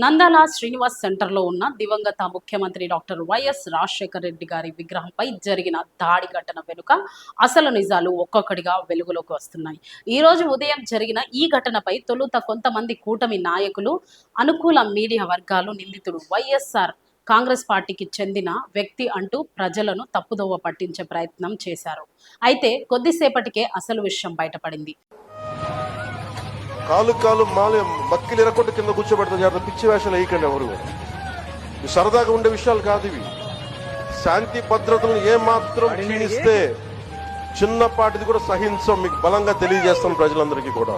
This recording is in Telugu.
నందాల శ్రీనివాస్ సెంటర్లో ఉన్న దివంగత ముఖ్యమంత్రి డాక్టర్ వైఎస్ రాజశేఖర రెడ్డి గారి విగ్రహంపై జరిగిన దాడి ఘటన వెనుక అసలు నిజాలు ఒక్కొక్కటిగా వెలుగులోకి వస్తున్నాయి. ఈ రోజు ఉదయం జరిగిన ఈ ఘటనపై తొలుత కొంతమంది కూటమి నాయకులు, అనుకూల మీడియా వర్గాలు నిందితుడు వైఎస్ఆర్ కాంగ్రెస్ పార్టీకి చెందిన వ్యక్తి అంటూ ప్రజలను తప్పుదోవ పట్టించే ప్రయత్నం చేశారు. అయితే కొద్దిసేపటికే అసలు విషయం బయటపడింది. కాలు మాలి మక్కిలు ఎరకొట్టు కింద కూర్చోబెడతారు. జాగ్రత్త, పిచ్చి వేషాలు వేయకండి. ఎవరు సరదాగా ఉండే విషయాలు కాదు ఇవి. శాంతి భద్రతలను ఏమాత్రం క్షీణిస్తే చిన్నపాటిది కూడా సహించం. మీకు బలంగా తెలియజేస్తాం ప్రజలందరికీ కూడా.